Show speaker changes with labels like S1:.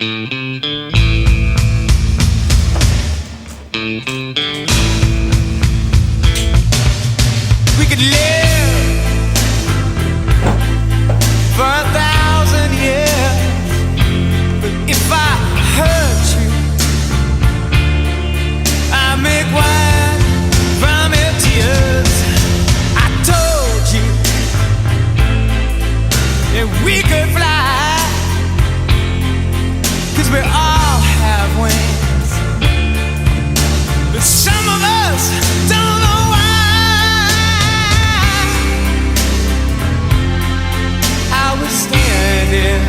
S1: We could live for 1,000 years, but if I hurt you, I make wine from your tears. I told you that we could fly, 'cause we all have wings, but some of us don't know why. I was standing